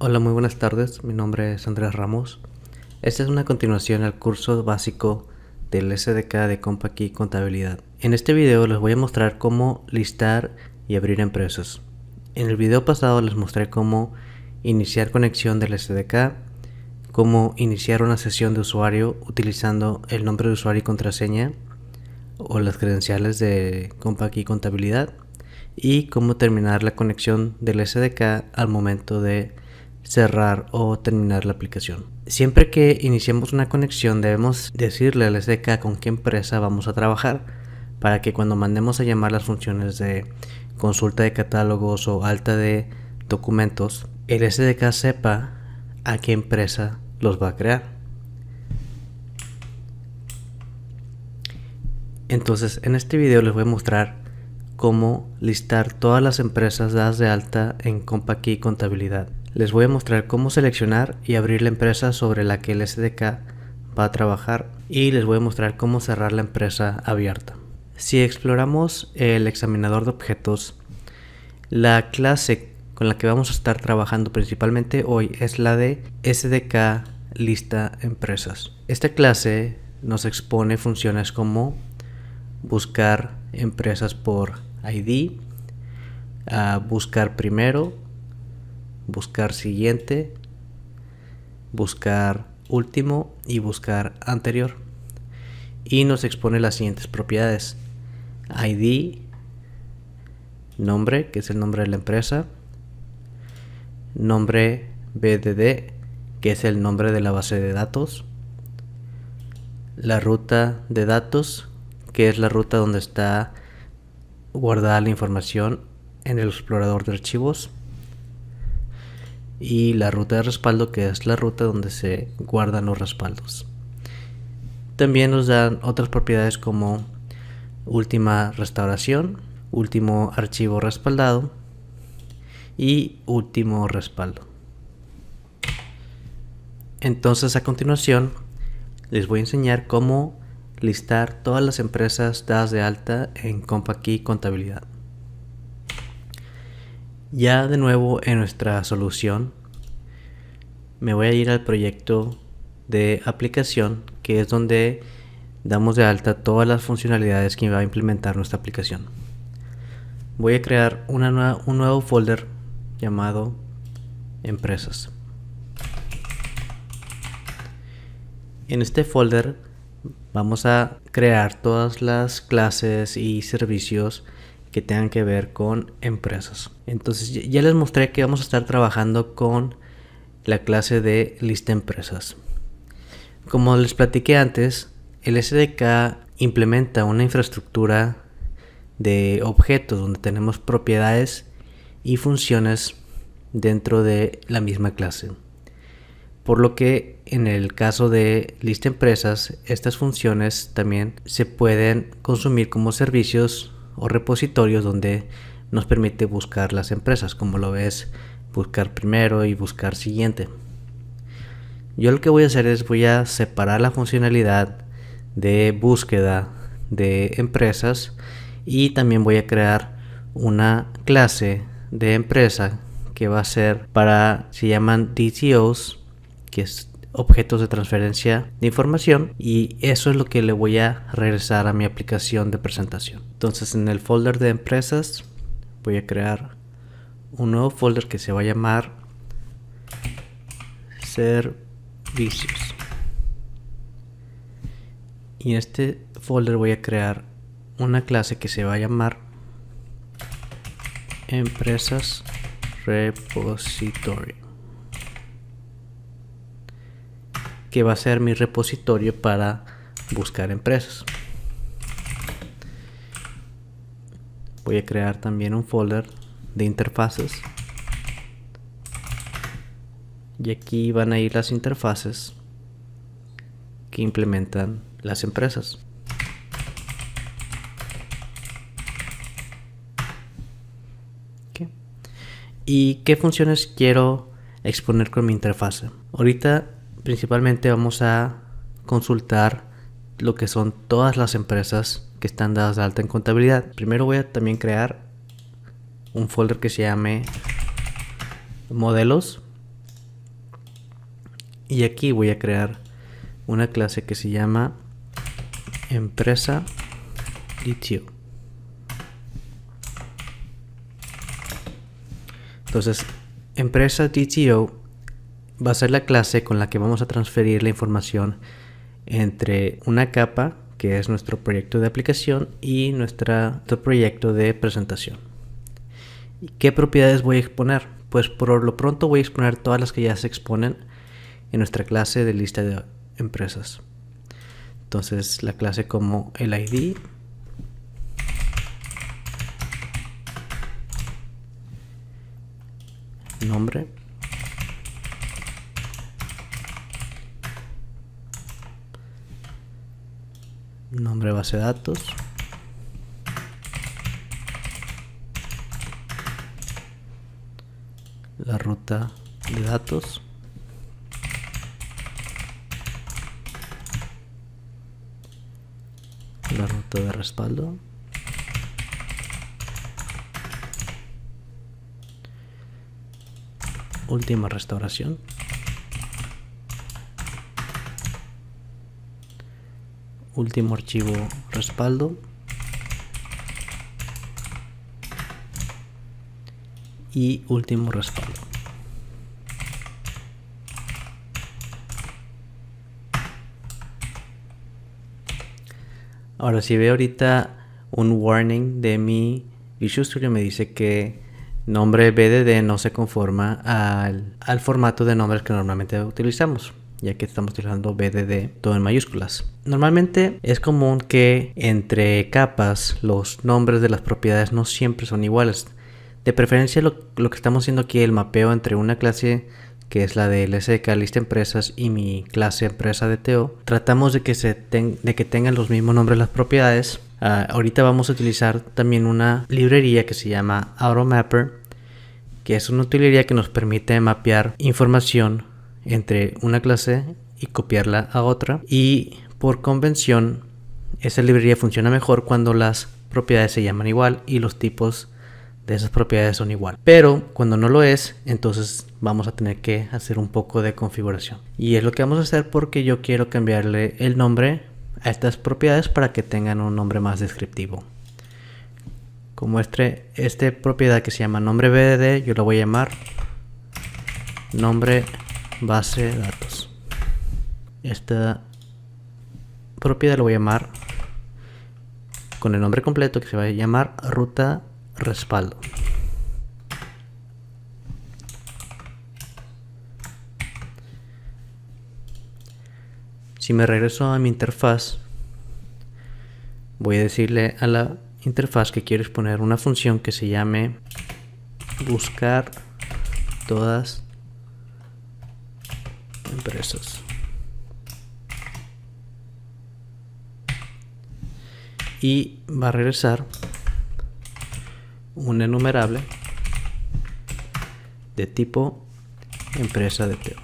Hola, muy buenas tardes. Mi nombre es Andrés Ramos. Esta es una continuación al curso básico del SDK de CompaKey Contabilidad. En este video les voy a mostrar cómo listar y abrir empresas. En el video pasado les mostré cómo iniciar conexión del SDK, cómo iniciar una sesión de usuario utilizando el nombre de usuario y contraseña o las credenciales de CompaKey Contabilidad, y cómo terminar la conexión del SDK al momento de cerrar o terminar la aplicación. Siempre que iniciemos una conexión debemos decirle al SDK con qué empresa vamos a trabajar, para que cuando mandemos a llamar las funciones de consulta de catálogos o alta de documentos, el SDK sepa a qué empresa los va a crear. Entonces, en este video les voy a mostrar cómo listar todas las empresas dadas de alta en CompaKey Contabilidad. Les voy a mostrar cómo seleccionar y abrir la empresa sobre la que el SDK va a trabajar, y les voy a mostrar cómo cerrar la empresa abierta. Si exploramos el examinador de objetos, la clase con la que vamos a estar trabajando principalmente hoy es la de SDK lista empresas. Esta clase nos expone funciones como buscar empresas por ID, buscar primero, buscar siguiente, buscar último y buscar anterior. Y nos expone las siguientes propiedades: ID, nombre, que es el nombre de la empresa; nombre BDD, que es el nombre de la base de datos; la ruta de datos, que es la ruta donde está guardada la información en el explorador de archivos; y la ruta de respaldo, que es la ruta donde se guardan los respaldos. También nos dan otras propiedades como última restauración, último archivo respaldado y último respaldo. Entonces, a continuación les voy a enseñar cómo listar todas las empresas dadas de alta en CompaKey Contabilidad. Ya de nuevo en nuestra solución, me voy a ir al proyecto de aplicación, que es donde damos de alta todas las funcionalidades que va a implementar nuestra aplicación. Voy a crear un nuevo folder llamado empresas. En este folder vamos a crear todas las clases y servicios que tengan que ver con empresas. Entonces ya les mostré que vamos a estar trabajando con la clase de lista empresas. Como les platiqué antes, el SDK implementa una infraestructura de objetos donde tenemos propiedades y funciones dentro de la misma clase. Por lo que en el caso de lista empresas, estas funciones también se pueden consumir como servicios o repositorios donde nos permite buscar las empresas, como lo ves, buscar primero y buscar siguiente. Yo lo que voy a hacer es voy a separar la funcionalidad de búsqueda de empresas, y también voy a crear una clase de empresa que va a ser para, se llaman DTOs, que es objetos de transferencia de información, y eso es lo que le voy a regresar a mi aplicación de presentación. Entonces, en el folder de empresas voy a crear un nuevo folder que se va a llamar servicios, y en este folder voy a crear una clase que se va a llamar empresas repository, que va a ser mi repositorio para buscar empresas. Voy a crear también un folder de interfaces, y aquí van a ir las interfaces que implementan las empresas. ¿Y qué funciones quiero exponer con mi interfase? Ahorita principalmente vamos a consultar lo que son todas las empresas que están dadas de alta en contabilidad. Primero voy a también crear un folder que se llame modelos, Y aquí voy a crear una clase que se llama empresa DTO. Entonces, empresa DTO va a ser la clase con la que vamos a transferir la información entre una capa, que es nuestro proyecto de aplicación, y nuestro proyecto de presentación. ¿Y qué propiedades voy a exponer? Pues por lo pronto voy a exponer todas las que ya se exponen en nuestra clase de lista de empresas. Entonces, la clase como el ID, nombre, nombre base de datos, la ruta de datos, la ruta de respaldo, última restauración, último archivo respaldo y último respaldo. Ahora, si veo ahorita un warning de mi Visual Studio, me dice que nombre BDD no se conforma al formato de nombres que normalmente utilizamos, ya que estamos utilizando BDD todo en mayúsculas. Normalmente es común que entre capas los nombres de las propiedades no siempre son iguales. De preferencia lo que estamos haciendo aquí, el mapeo entre una clase que es la de LSK lista empresas y mi clase empresa DTO, tratamos de que tengan los mismos nombres las propiedades. Ahorita vamos a utilizar también una librería que se llama AutoMapper, que es una librería que nos permite mapear información entre una clase y copiarla a otra, y por convención esa librería funciona mejor cuando las propiedades se llaman igual y los tipos de esas propiedades son igual. Pero cuando no lo es, entonces vamos a tener que hacer un poco de configuración, y es lo que vamos a hacer porque yo quiero cambiarle el nombre a estas propiedades para que tengan un nombre más descriptivo. Como esta propiedad que se llama nombre BDD, yo lo voy a llamar nombre base de datos. Esta propiedad lo voy a llamar con el nombre completo, que se va a llamar ruta respaldo. Si me regreso a mi interfaz, voy a decirle a la interfaz que quiero exponer una función que se llame buscar todas empresas. Y va a regresar un enumerable de tipo empresa DTO.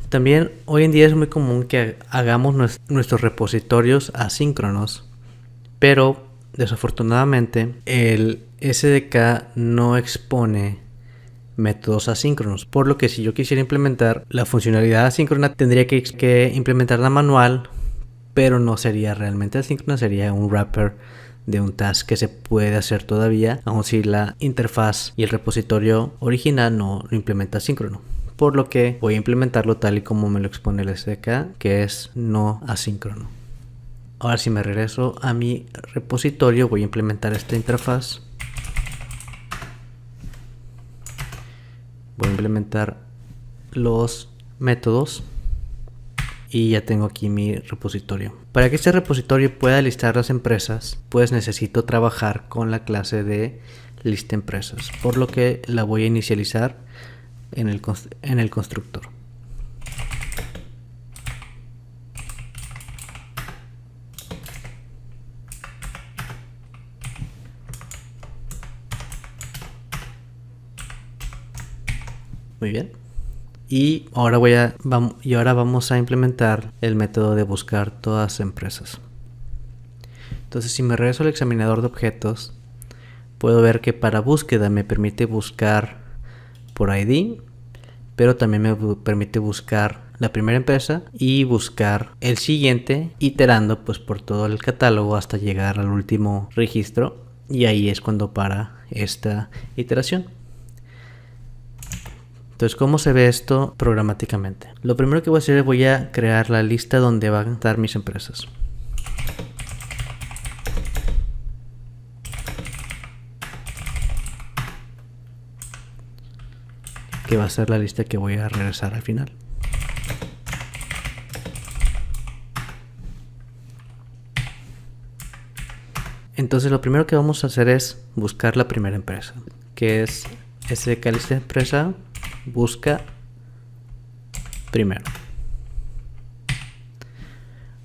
También hoy en día es muy común que hagamos nuestros repositorios asíncronos, pero desafortunadamente el SDK no expone métodos asíncronos, por lo que si yo quisiera implementar la funcionalidad asíncrona tendría que implementarla manual, pero no sería realmente asíncrona, sería un wrapper de un task que se puede hacer todavía, aun si la interfaz y el repositorio original no lo implementa asíncrono. Por lo que voy a implementarlo tal y como me lo expone el SDK, que es no asíncrono. Ahora, si me regreso a mi repositorio, voy a implementar esta interfaz. Voy a implementar los métodos y ya tengo aquí mi repositorio. Para que este repositorio pueda listar las empresas, pues necesito trabajar con la clase de lista empresas, por lo que la voy a inicializar en el constructor. Muy bien. Y ahora vamos a implementar el método de buscar todas empresas. Entonces, si me regreso al examinador de objetos, puedo ver que para búsqueda me permite buscar por ID, pero también me permite buscar la primera empresa y buscar el siguiente, iterando pues por todo el catálogo hasta llegar al último registro, y ahí es cuando para esta iteración. Entonces, ¿cómo se ve esto programáticamente? Lo primero que voy a hacer es voy a crear la lista donde van a estar mis empresas. Que va a ser la lista que voy a regresar al final. Entonces lo primero que vamos a hacer es buscar la primera empresa, que es SDK lista de empresa, busca primero.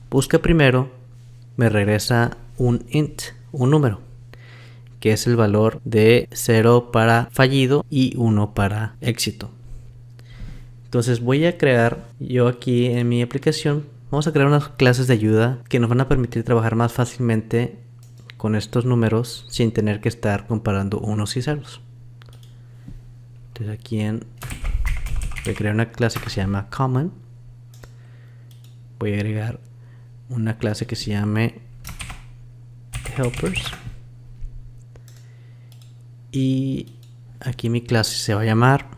Busca primero me regresa un int, un número, que es el valor de 0 para fallido y 1 para éxito. Entonces voy a crear, yo aquí en mi aplicación, vamos a crear unas clases de ayuda que nos van a permitir trabajar más fácilmente con estos números sin tener que estar comparando unos y ceros. Entonces aquí voy a crear una clase que se llama common. Voy a agregar una clase que se llame helpers. Y aquí mi clase se va a llamar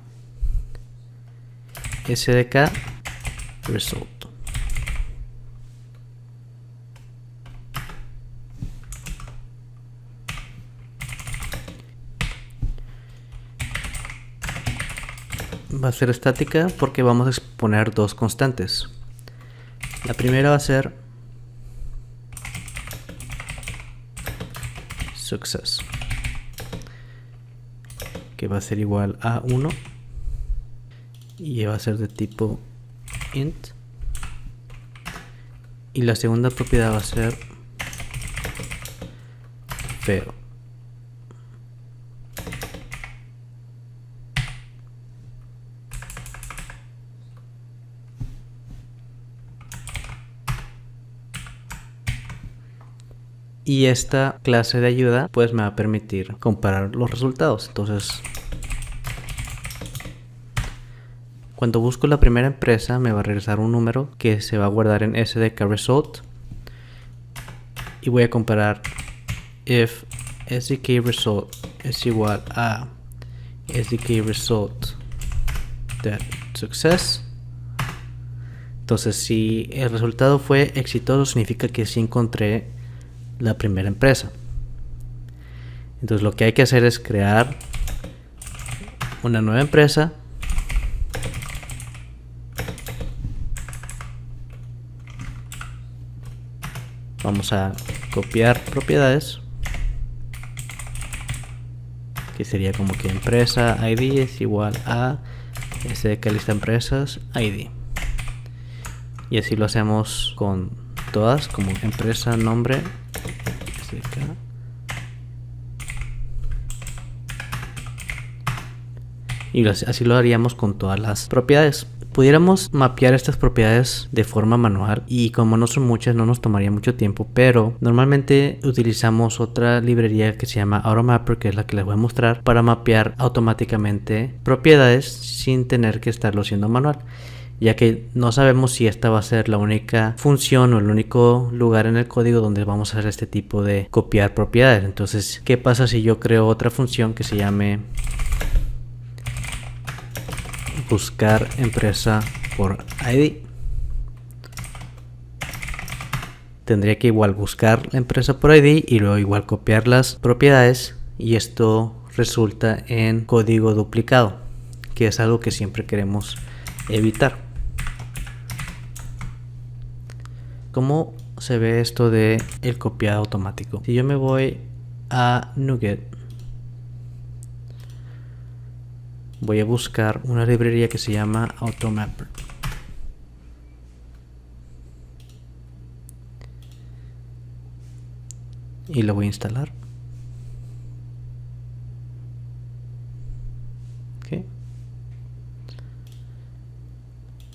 SDK result. Va a ser estática porque vamos a exponer dos constantes. La primera va a ser success, que va a ser igual a 1 y va a ser de tipo int. Y la segunda propiedad va a ser fail. Y esta clase de ayuda pues me va a permitir comparar los resultados. Entonces, cuando busco la primera empresa me va a regresar un número que se va a guardar en SDK result. Y voy a comparar if SDK result es igual a SDK result that success. Entonces, si el resultado fue exitoso, significa que sí encontré la primera empresa. Entonces lo que hay que hacer es crear una nueva empresa, vamos a copiar propiedades, que sería como que empresa ID es igual a SDK lista empresas ID, y así lo hacemos con todas, como empresa nombre SDK. Y así lo haríamos con todas las propiedades. Pudiéramos mapear estas propiedades de forma manual y como no son muchas no nos tomaría mucho tiempo, pero normalmente utilizamos otra librería que se llama Automapper, que es la que les voy a mostrar, para mapear automáticamente propiedades sin tener que estarlo haciendo manual, ya que no sabemos si esta va a ser la única función o el único lugar en el código donde vamos a hacer este tipo de copiar propiedades. Entonces, ¿qué pasa si yo creo otra función que se llame buscar empresa por ID? Tendría que igual buscar la empresa por ID y luego igual copiar las propiedades, y esto resulta en código duplicado, que es algo que siempre queremos evitar. ¿Cómo se ve esto de el copiado automático? Si yo me voy a NuGet, voy a buscar una librería que se llama Automapper. Y lo voy a instalar. Okay.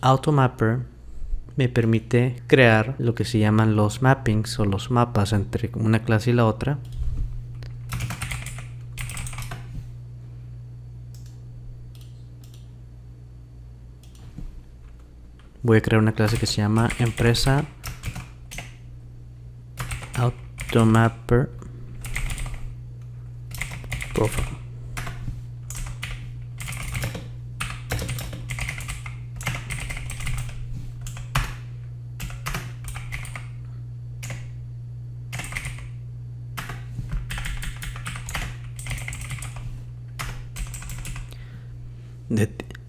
Automapper me permite crear lo que se llaman los mappings o los mapas entre una clase y la otra. voy a crear una clase que se llama empresa Automapper Profile.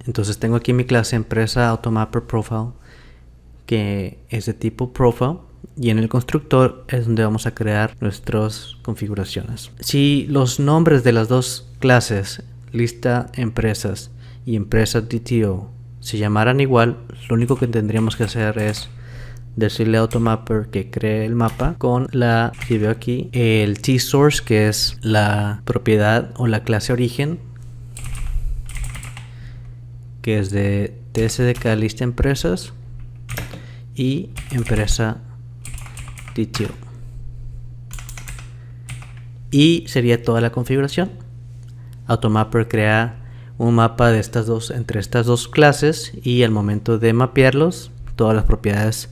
Entonces tengo aquí mi clase empresa Automapper Profile, que es de tipo Profile, y en el constructor es donde vamos a crear nuestras configuraciones. Si los nombres de las dos clases, lista empresas y empresa DTO, se llamaran igual, lo único que tendríamos que hacer es decirle a Automapper que cree el mapa con la, si veo aquí, el T-Source, que es la propiedad o la clase origen, que es de tsdk lista empresas y empresa DTO, y sería toda la configuración. Automapper crea un mapa de estas dos, entre estas dos clases, y al momento de mapearlos, todas las propiedades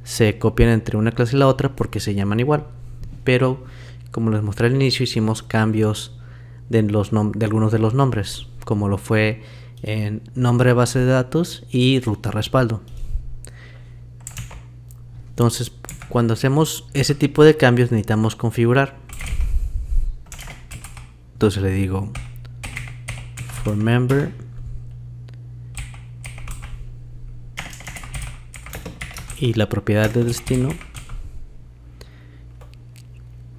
se copian entre una clase y la otra porque se llaman igual. Pero como les mostré al inicio, hicimos cambios de algunos de los nombres, como lo fue en nombre de base de datos y ruta respaldo. Entonces, cuando hacemos ese tipo de cambios, necesitamos configurar. Entonces le digo for member y la propiedad de destino,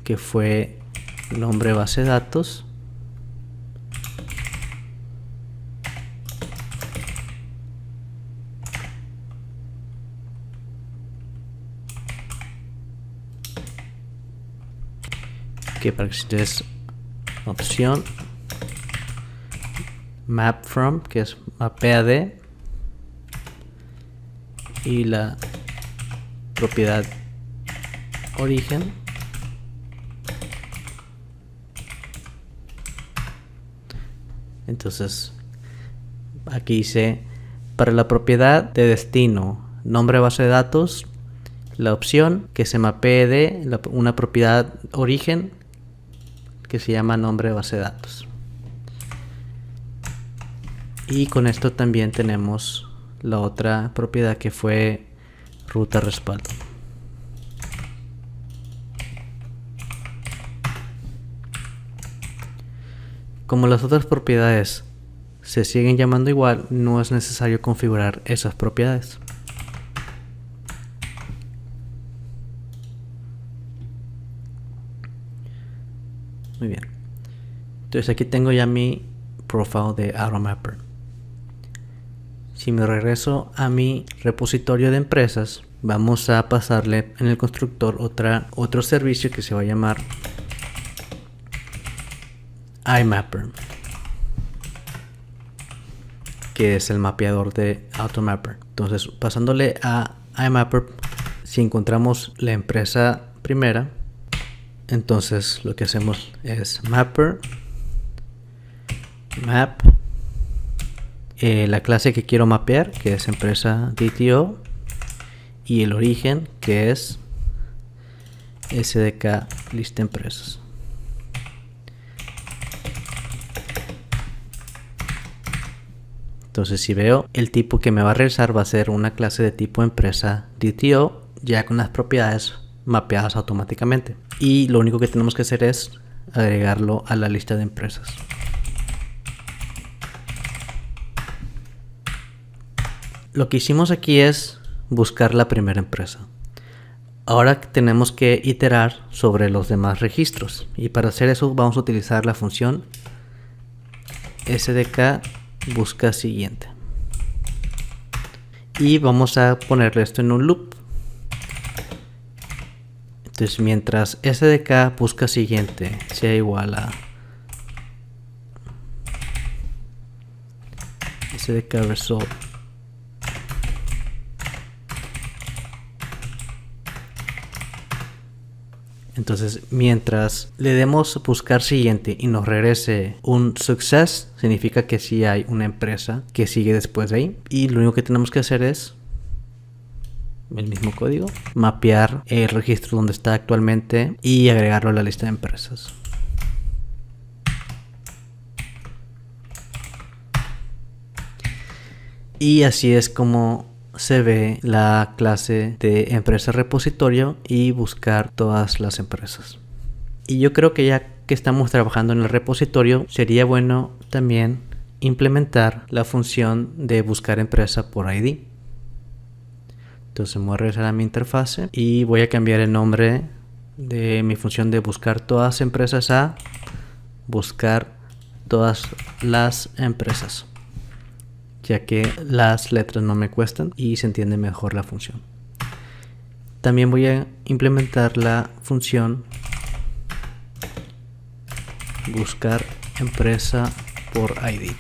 que fue nombre de base de datos, que para que es opción map from, que es mapea de, y la propiedad origen, entonces aquí dice para la propiedad de destino nombre de base de datos, la opción que se mapee de una propiedad origen que se llama nombre de base de datos. Y con esto también tenemos la otra propiedad, que fue ruta respaldo. Como las otras propiedades se siguen llamando igual, no es necesario configurar esas propiedades. Muy bien. Entonces aquí tengo ya mi profile de Automapper. Si me regreso a mi repositorio de empresas, vamos a pasarle en el constructor otro servicio que se va a llamar IMapper, que es el mapeador de Automapper. Entonces, pasándole a IMapper, si encontramos la empresa primera, entonces lo que hacemos es mapper map, la clase que quiero mapear, que es empresa DTO, y el origen, que es SDK lista empresas. Entonces, si veo, el tipo que me va a regresar va a ser una clase de tipo empresa DTO, ya con las propiedades mapeadas automáticamente, y lo único que tenemos que hacer es agregarlo a la lista de empresas. Lo que hicimos aquí es buscar la primera empresa. Ahora tenemos que iterar sobre los demás registros, y para hacer eso vamos a utilizar la función SDK busca siguiente, y vamos a ponerle esto en un loop. Entonces, mientras SDK busca siguiente sea igual a SDK result, entonces mientras le demos buscar siguiente y nos regrese un success, significa que sí hay una empresa que sigue después de ahí, y lo único que tenemos que hacer es el mismo código, mapear el registro donde está actualmente y agregarlo a la lista de empresas. Y así es como se ve la clase de empresa repositorio y buscar todas las empresas. Y yo creo que ya que estamos trabajando en el repositorio, sería bueno también implementar la función de buscar empresa por ID. Entonces me voy a regresar a mi interfase y voy a cambiar el nombre de mi función de buscar todas las empresas a buscar todas las empresas, ya que las letras no me cuestan y se entiende mejor la función. También voy a implementar la función buscar empresa por ID.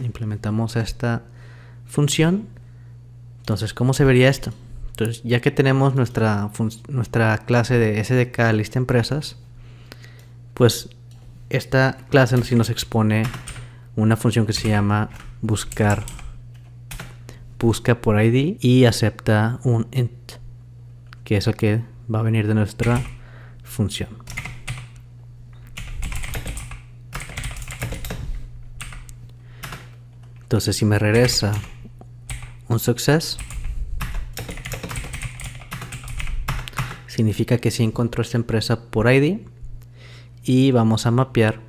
Implementamos esta función. Entonces, ¿cómo se vería esto? Entonces, ya que tenemos nuestra clase de SDK lista empresas, pues esta clase sí nos expone una función que se llama busca por ID y acepta un int, que es el que va a venir de nuestra función. Entonces, si me regresa un success, significa que sí encontró esta empresa por ID y vamos a mapear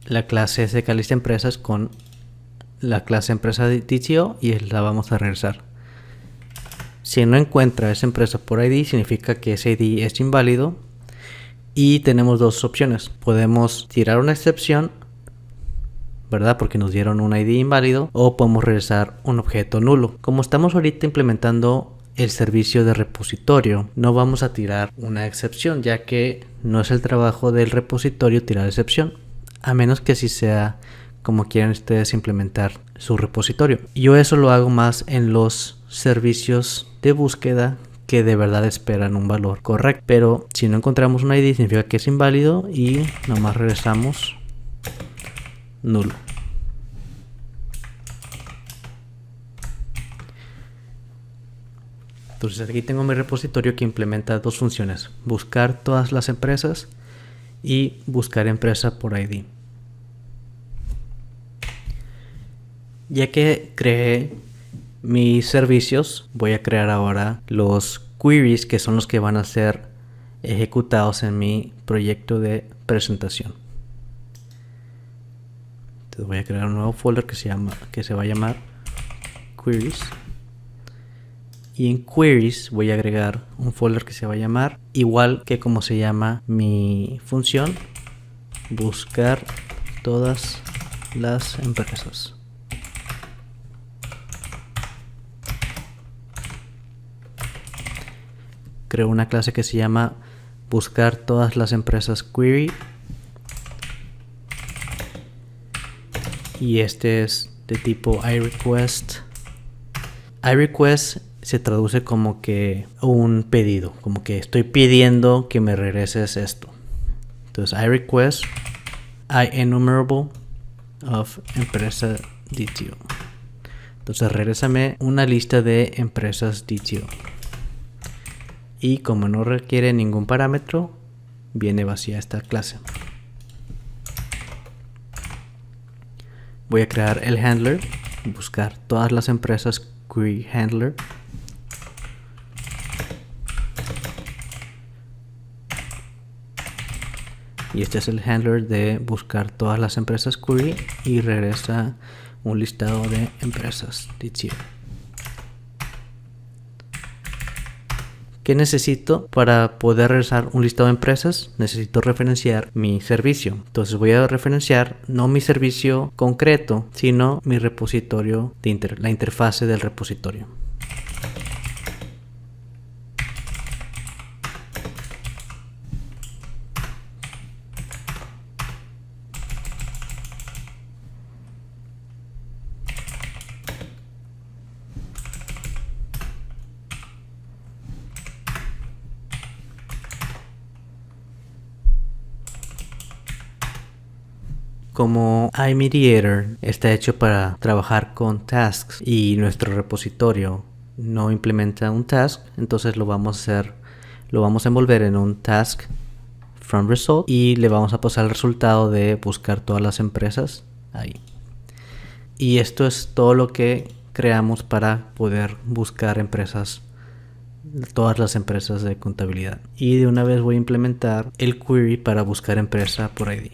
la clase SDK lista empresas con la clase empresa de DTO y la vamos a regresar. Si no encuentra esa empresa por ID, significa que ese ID es inválido y tenemos dos opciones. Podemos tirar una excepción, ¿verdad? Porque nos dieron un ID inválido, o podemos regresar un objeto nulo. Como estamos ahorita implementando el servicio de repositorio, no vamos a tirar una excepción, ya que no es el trabajo del repositorio tirar excepción, a menos que así sea como quieran ustedes implementar su repositorio. Yo eso lo hago más en los servicios de búsqueda que de verdad esperan un valor correcto, pero si no encontramos un ID significa que es inválido y nomás regresamos nulo. Entonces aquí tengo mi repositorio que implementa dos funciones: buscar todas las empresas y buscar empresa por ID. Ya que creé mis servicios, voy a crear ahora los queries, que son los que van a ser ejecutados en mi proyecto de presentación. Entonces voy a crear un nuevo folder que se va a llamar queries, y en queries voy a agregar un folder que se va a llamar igual que como se llama mi función, buscar todas las empresas. Creo una clase que se llama buscar todas las empresas query, y este es de tipo iRequest. iRequest se traduce como que un pedido, como que estoy pidiendo que me regreses esto. Entonces iRequest IEnumerable of empresa DTO. Entonces regrésame una lista de empresas DTO. Y como no requiere ningún parámetro, viene vacía esta clase. Voy a crear el handler, buscar todas las empresas query handler. Y este es el handler de buscar todas las empresas query y regresa un listado de empresas DTO. ¿Qué necesito para poder regresar un listado de empresas? Necesito referenciar mi servicio. Entonces voy a referenciar no mi servicio concreto, sino mi repositorio, la interfase del repositorio. como iMediator está hecho para trabajar con tasks y nuestro repositorio no implementa un task, entonces lo vamos a envolver en un task from result y le vamos a pasar el resultado de buscar todas las empresas ahí. Y esto es todo lo que creamos para poder buscar empresas, todas las empresas de contabilidad. Y de una vez voy a implementar el query para buscar empresa por ID.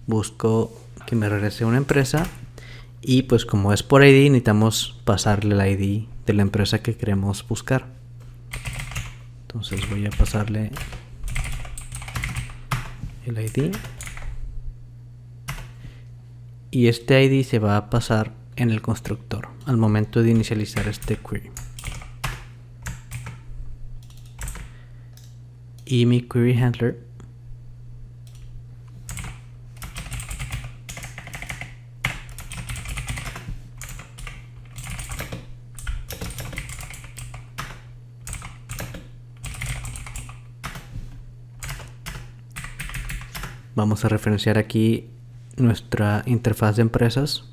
Busco que me regrese una empresa y pues como es por ID necesitamos pasarle el ID de la empresa que queremos buscar. Entonces voy a pasarle el ID y este ID se va a pasar en el constructor al momento de inicializar este query. Y mi query handler vamos a referenciar aquí nuestra interfaz de empresas.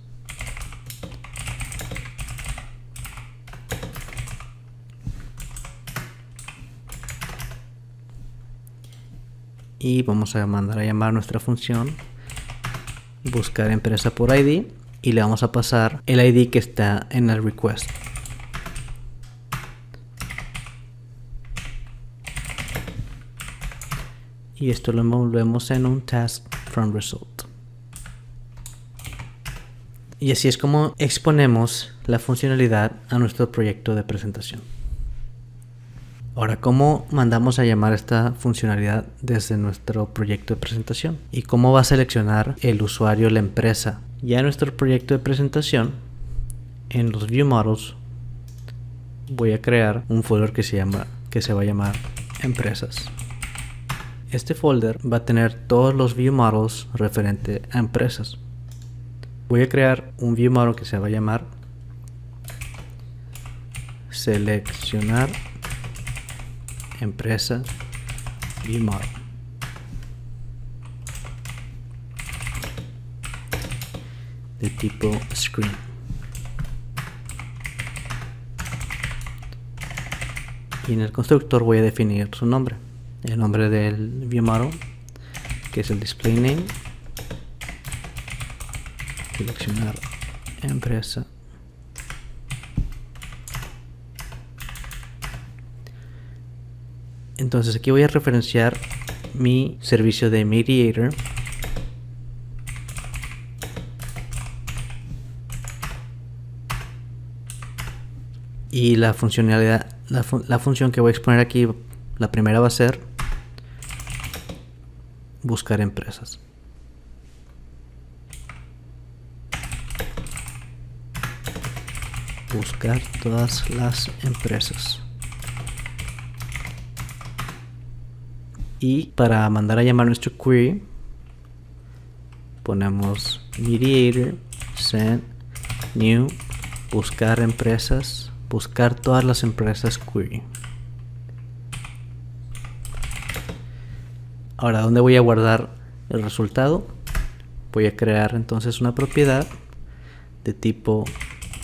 Y vamos a mandar a llamar nuestra función buscar empresa por ID y le vamos a pasar el ID que está en el request. Y esto lo envolvemos en un task from result. Y así es como exponemos la funcionalidad a nuestro proyecto de presentación. Ahora, ¿cómo mandamos a llamar esta funcionalidad desde nuestro proyecto de presentación? ¿Y cómo va a seleccionar el usuario la empresa? Ya en nuestro proyecto de presentación, en los View Models, voy a crear un folder que se va a llamar Empresas. Este folder va a tener todos los View Models referente a empresas. Voy a crear un View Model que se va a llamar Seleccionar Empresa View Model. De tipo Screen. Y en el constructor voy a definir su nombre. El nombre del View Model, que es el Display Name. Seleccionar empresa. Entonces aquí voy a referenciar mi servicio de Mediator. Y la funcionalidad, la función que voy a exponer aquí, la primera va a ser buscar empresas. Buscar todas las empresas. Y para mandar a llamar nuestro query, ponemos mediator send new buscar empresas, buscar todas las empresas query. Ahora, ¿dónde voy a guardar el resultado? Voy a crear entonces una propiedad de tipo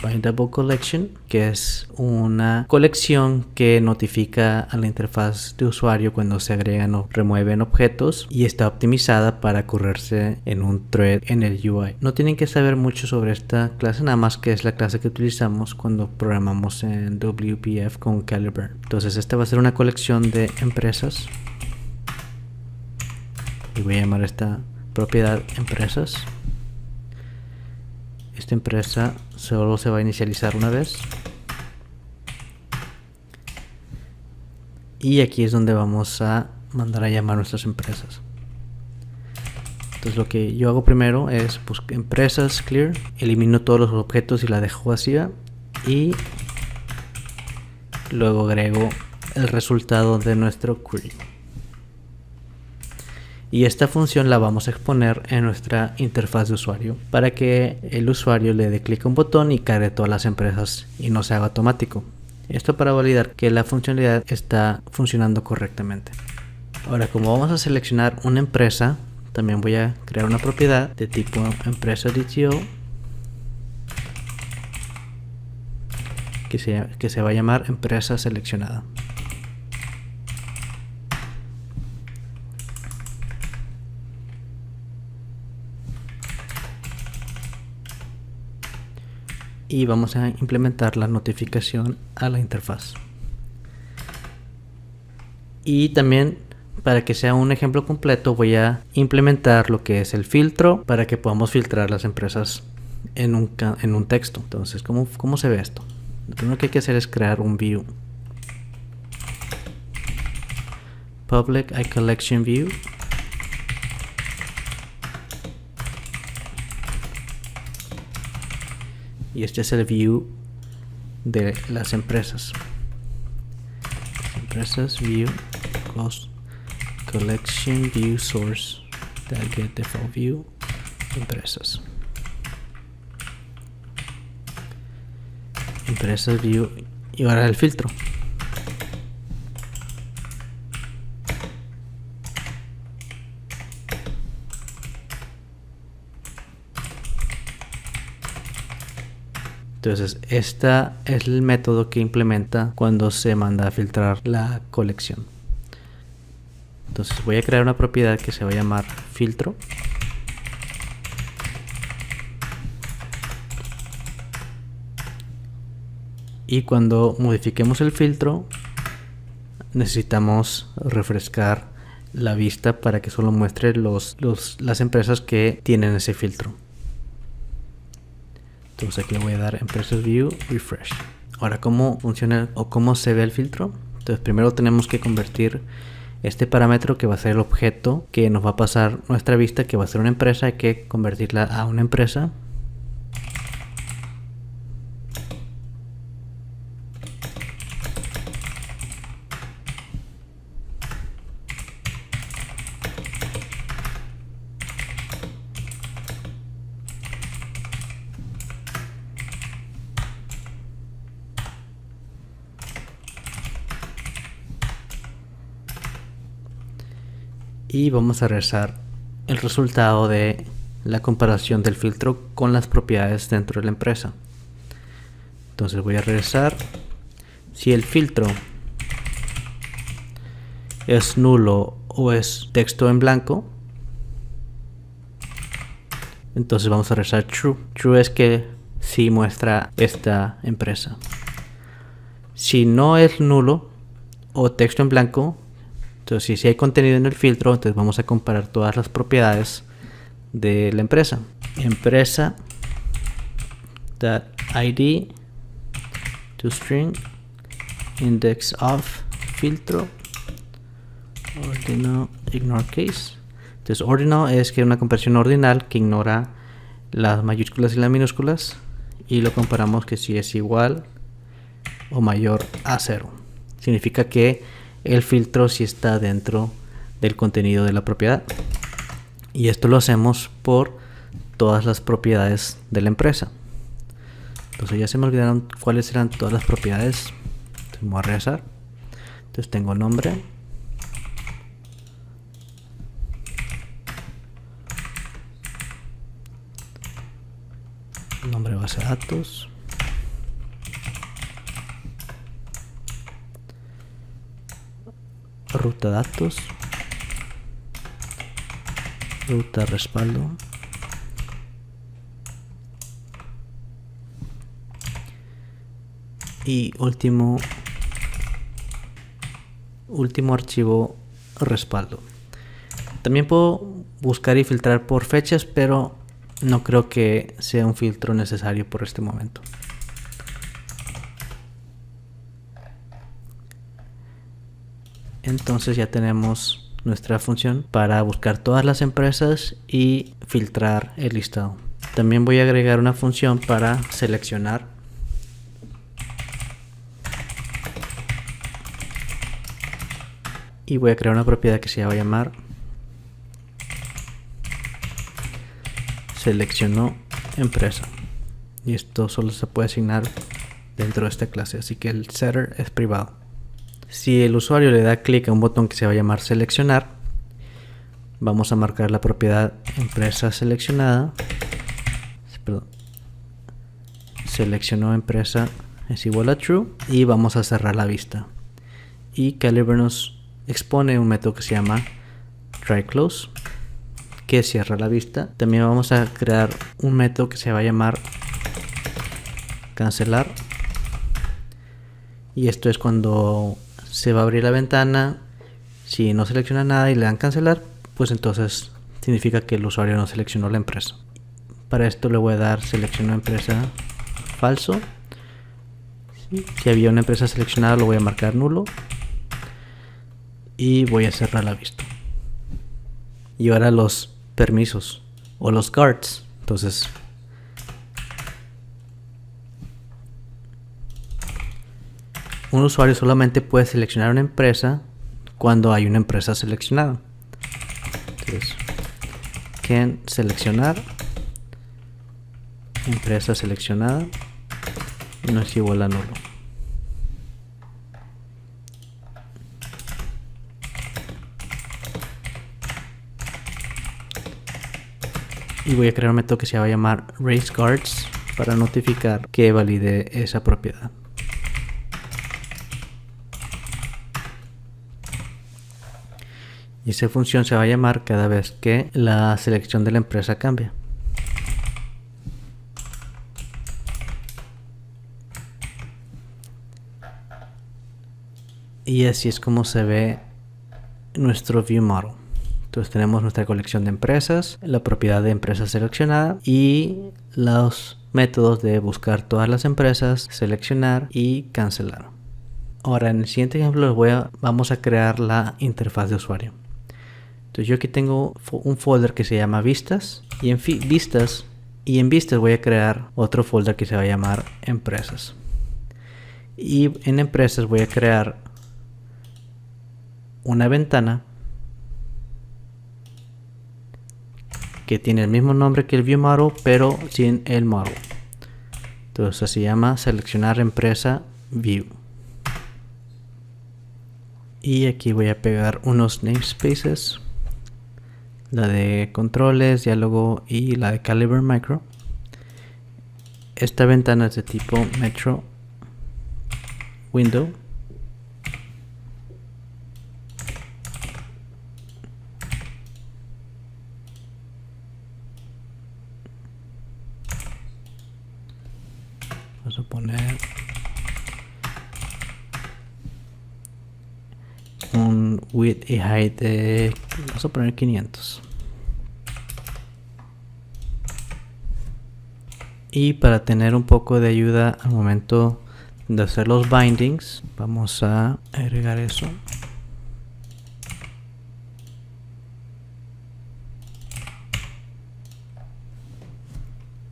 Bindable Collection, que es una colección que notifica a la interfaz de usuario cuando se agregan o remueven objetos y está optimizada para correrse en un thread en el UI. No tienen que saber mucho sobre esta clase, nada más que es la clase que utilizamos cuando programamos en WPF con Calibre. Entonces esta va a ser una colección de empresas y voy a llamar esta propiedad empresas. Esta empresa solo se va a inicializar una vez. Y aquí es donde vamos a mandar a llamar nuestras empresas. Entonces lo que yo hago primero es buscar empresas clear, elimino todos los objetos y la dejo vacía. Y luego agrego el resultado de nuestro query. Y esta función la vamos a exponer en nuestra interfaz de usuario para que el usuario le dé clic a un botón y cargue todas las empresas y no se haga automático. Esto para validar que la funcionalidad está funcionando correctamente. Ahora, como vamos a seleccionar una empresa, también voy a crear una propiedad de tipo empresa DTO que se va a llamar empresa seleccionada. Y vamos a implementar la notificación a la interfaz. Y también, para que sea un ejemplo completo, voy a implementar lo que es el filtro para que podamos filtrar las empresas en un texto. Entonces, ¿cómo se ve esto? Lo primero que hay que hacer es crear un view. Public iCollection View. Y este es el view de las empresas. Empresas view cost collection view source target default view empresas. Empresas view y ahora el filtro. Entonces, este es el método que implementa cuando se manda a filtrar la colección. Entonces, voy a crear una propiedad que se va a llamar filtro. Y cuando modifiquemos el filtro, necesitamos refrescar la vista para que solo muestre las empresas que tienen ese filtro. Entonces aquí le voy a dar empresas view refresh. Ahora, ¿cómo funciona o cómo se ve el filtro? Entonces primero tenemos que convertir este parámetro que va a ser el objeto que nos va a pasar nuestra vista, que va a ser una empresa. Hay que convertirla a una empresa. Y vamos a regresar el resultado de la comparación del filtro con las propiedades dentro de la empresa. Entonces voy a regresar. Si el filtro es nulo o es texto en blanco, entonces vamos a regresar true. True es que sí muestra esta empresa. Si no es nulo o texto en blanco, entonces si hay contenido en el filtro, entonces vamos a comparar todas las propiedades de la empresa. Empresa.id toString index of filtro ordinal ignore case. Entonces ordinal es que una conversión ordinal que ignora las mayúsculas y las minúsculas, y lo comparamos que si es igual o mayor a 0. Significa que el filtro sí está dentro del contenido de la propiedad. Y esto lo hacemos por todas las propiedades de la empresa. Entonces ya se me olvidaron cuáles eran todas las propiedades. Entonces voy a regresar. Entonces tengo nombre, nombre de base de datos, ruta datos, ruta respaldo, y último archivo respaldo. También puedo buscar y filtrar por fechas, pero no creo que sea un filtro necesario por este momento. Entonces ya tenemos nuestra función para buscar todas las empresas y filtrar el listado. También voy a agregar una función para seleccionar. Y voy a crear una propiedad que se va a llamar seleccionó empresa. Y esto solo se puede asignar dentro de esta clase, así que el setter es privado. Si el usuario le da clic a un botón que se va a llamar seleccionar, vamos a marcar la propiedad empresa seleccionada. Perdón. Seleccionó empresa es igual a true y vamos a cerrar la vista. Y Calibre nos expone un método que se llama tryClose, que cierra la vista. También vamos a crear un método que se va a llamar cancelar, y esto es cuando se va a abrir la ventana. Si no selecciona nada y le dan cancelar, pues entonces significa que el usuario no seleccionó la empresa. Para esto le voy a dar seleccionó empresa falso. Si había una empresa seleccionada lo voy a marcar nulo y voy a cerrar la vista. Y ahora los permisos o los guards. Entonces un usuario solamente puede seleccionar una empresa cuando hay una empresa seleccionada. Entonces, can seleccionar empresa seleccionada no es igual a nulo. Y voy a crear un método que se va a llamar raceGuards para notificar que valide esa propiedad. Y esa función se va a llamar cada vez que la selección de la empresa cambia. Y así es como se ve nuestro ViewModel. Entonces tenemos nuestra colección de empresas, la propiedad de empresa seleccionada y los métodos de buscar todas las empresas, seleccionar y cancelar. Ahora en el siguiente ejemplo vamos a crear la interfaz de usuario. Entonces yo aquí tengo un folder que se llama vistas y en vistas voy a crear otro folder que se va a llamar empresas. Y en empresas voy a crear una ventana que tiene el mismo nombre que el ViewModel pero sin el model. Entonces se llama seleccionar empresa view. Y aquí voy a pegar unos namespaces, la de controles, diálogo y la de Calibre Micro. Esta ventana es de tipo Metro Window. Vamos a poner un width y height de, vamos a poner 500. Y para tener un poco de ayuda al momento de hacer los bindings, vamos a agregar eso.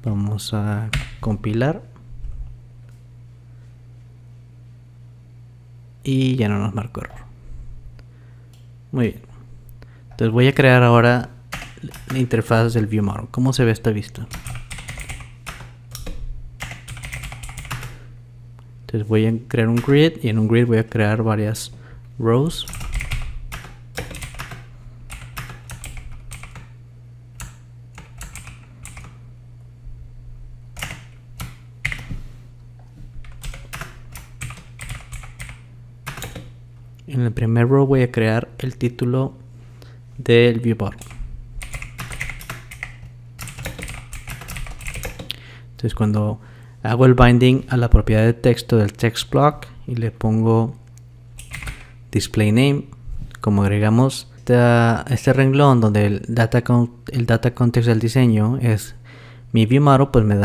Vamos a compilar. Y ya no nos marcó error. Muy bien. Entonces voy a crear ahora la interfaz del ViewModel. ¿Cómo se ve esta vista? Entonces voy a crear un grid y en un grid voy a crear varias rows. En el primer row voy a crear el título del ViewModel. Entonces cuando hago el binding a la propiedad de texto del text block y le pongo display name, como agregamos este renglón donde el data context del diseño es mi ViewModel, pues me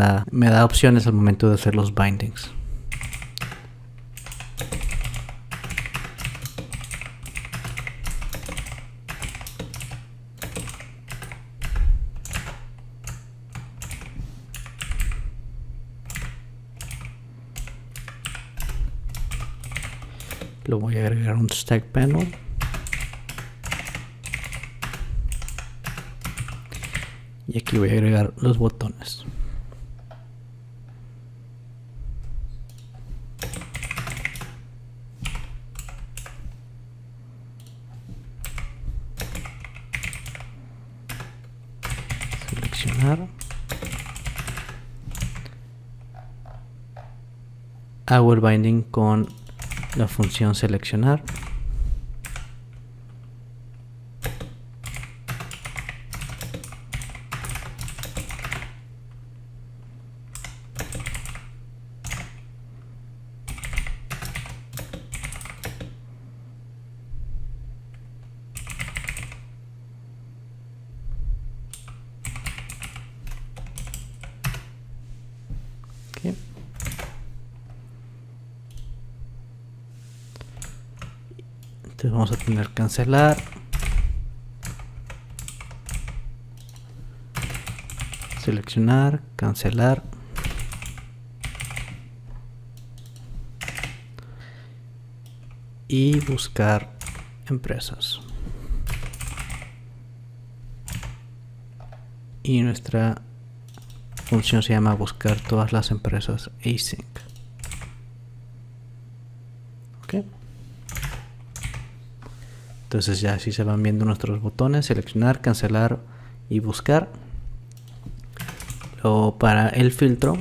da opciones al momento de hacer los bindings. Lo voy a agregar un stack panel. Y aquí voy a agregar los botones. Seleccionar. Hago el binding con la función seleccionar. Okay. Entonces vamos a tener cancelar, seleccionar, cancelar, y buscar empresas. Y nuestra función se llama buscar todas las empresas async. Ok. Entonces ya así se van viendo nuestros botones: seleccionar, cancelar y buscar. Luego para el filtro,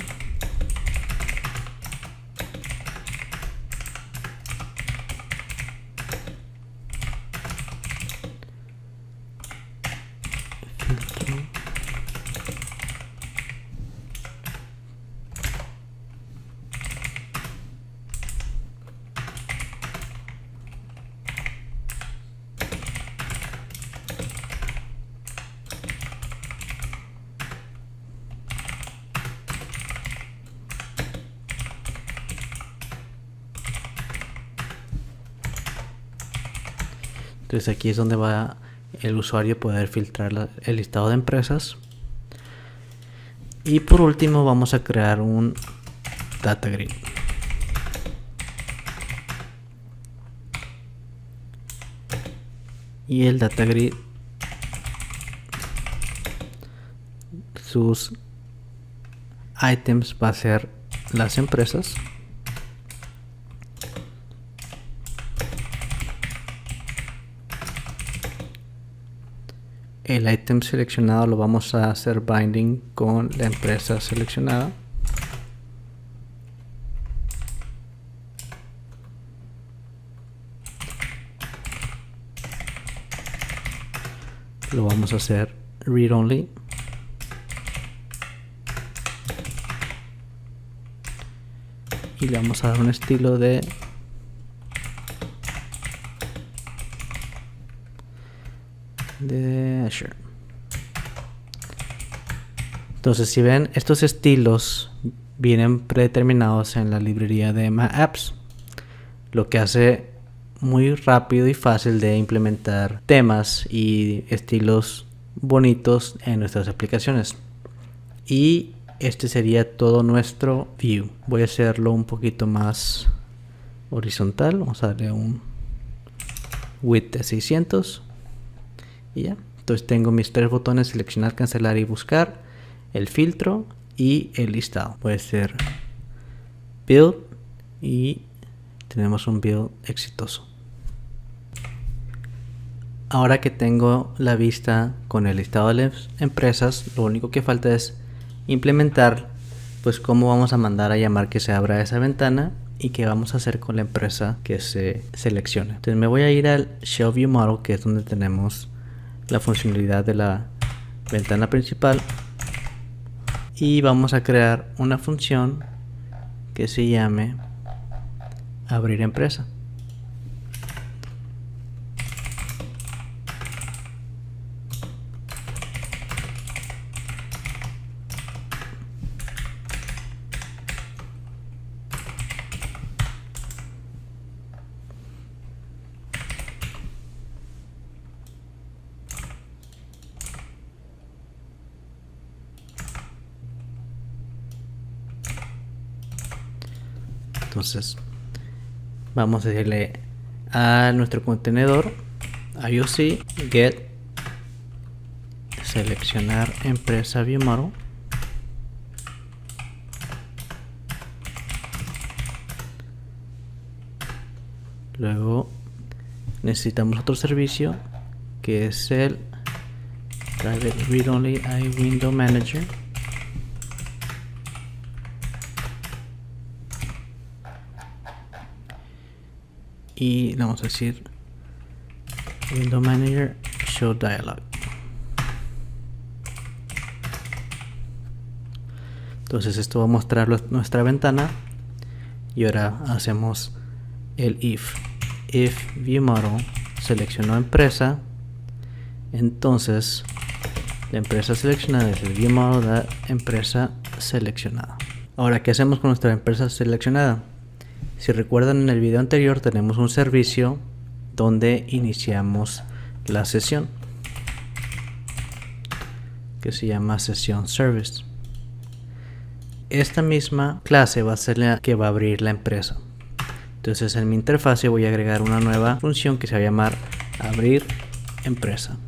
entonces aquí es donde va el usuario poder filtrar el listado de empresas. Y por último vamos a crear un data grid. Y el data grid, sus items va a ser las empresas. El item seleccionado lo vamos a hacer binding con la empresa seleccionada. Lo vamos a hacer read only. Y le vamos a dar un estilo de Azure. Entonces, si ven, estos estilos vienen predeterminados en la librería de MAapps, lo que hace muy rápido y fácil de implementar temas y estilos bonitos en nuestras aplicaciones. Y este sería todo nuestro view. Voy a hacerlo un poquito más horizontal. Vamos a darle un width de 600 y ya. Entonces tengo mis tres botones: seleccionar, cancelar y buscar, el filtro y el listado. Puede ser build y tenemos un build exitoso. Ahora que tengo la vista con el listado de las empresas, lo único que falta es implementar pues cómo vamos a mandar a llamar que se abra esa ventana y qué vamos a hacer con la empresa que se seleccione. Entonces me voy a ir al Show View Model, que es donde tenemos la funcionalidad de la ventana principal, y vamos a crear una función que se llame abrir empresa. Entonces vamos a decirle a nuestro contenedor IOC get seleccionar empresa View Model. Luego necesitamos otro servicio que es el Private Read Only iWindow Manager. Y le vamos a decir Window Manager Show Dialog. Entonces esto va a mostrar nuestra ventana. Y ahora hacemos el if View Model seleccionó empresa, entonces la empresa seleccionada es el View Model de empresa seleccionada. Ahora, ¿qué hacemos con nuestra empresa seleccionada? Si recuerdan, en el video anterior tenemos un servicio donde iniciamos la sesión que se llama sesión service. Esta misma clase va a ser la que va a abrir la empresa. Entonces en mi interfase voy a agregar una nueva función que se va a llamar abrir empresa.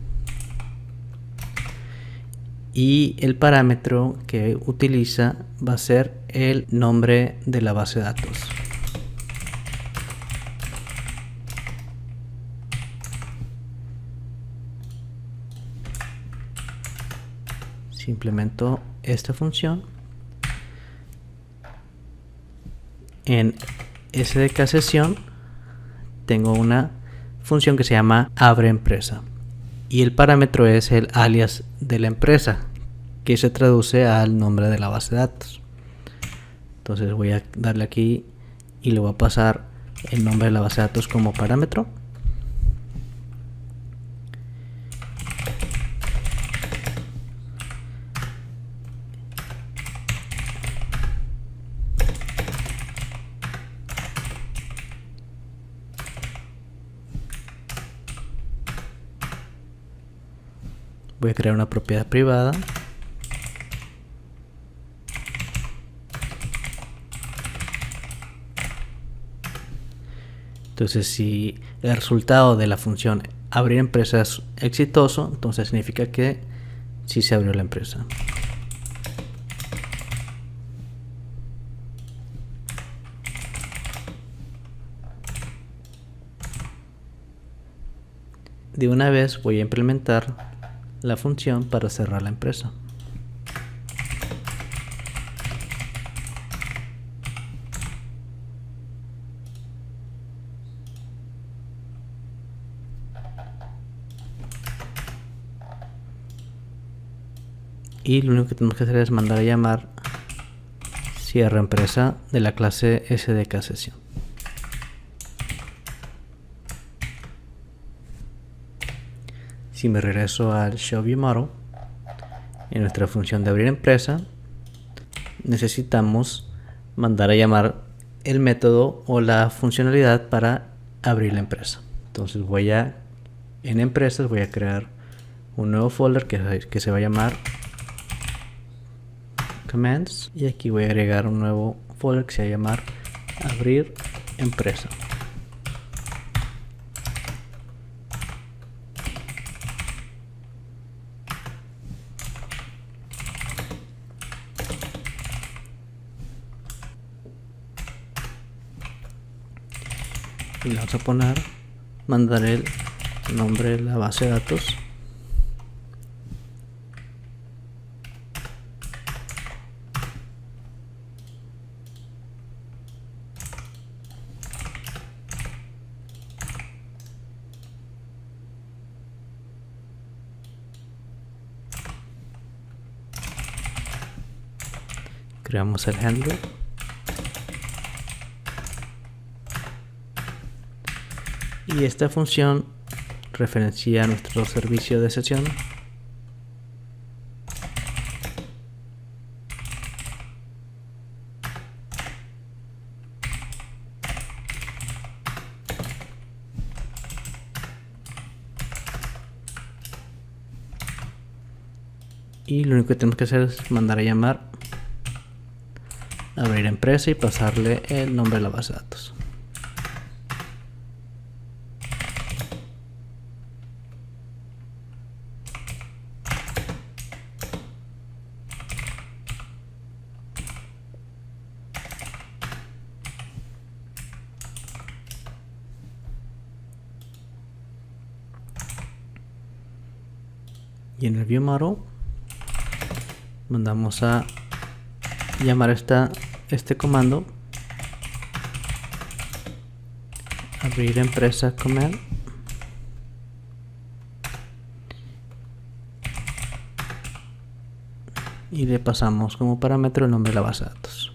Y el parámetro que utiliza va a ser el nombre de la base de datos. Si implemento esta función en SDK sesión, tengo una función que se llama abre empresa y el parámetro es el alias de la empresa, que se traduce al nombre de la base de datos. Entonces voy a darle aquí y le voy a pasar el nombre de la base de datos como parámetro. Voy a crear una propiedad privada. Entonces, si el resultado de la función abrir empresa es exitoso, entonces significa que sí se abrió la empresa. De una vez voy a implementar la función para cerrar la empresa. Y lo único que tenemos que hacer es mandar a llamar cierra empresa de la clase SDK sesión. Si me regreso al Show View Model, en nuestra función de abrir empresa, necesitamos mandar a llamar el método o la funcionalidad para abrir la empresa. Entonces en empresas voy a crear un nuevo folder que se va a llamar Commands, y aquí voy a agregar un nuevo folder que se va a llamar abrir empresa. Y le vamos a mandar el nombre de la base de datos. Creamos el handler. Y esta función referencia a nuestro servicio de sesión. Y lo único que tenemos que hacer es mandar a llamar abrir empresa y pasarle el nombre de la base de datos. Y en el view model mandamos a llamar este comando, abrir empresa command, y le pasamos como parámetro el nombre de la base de datos.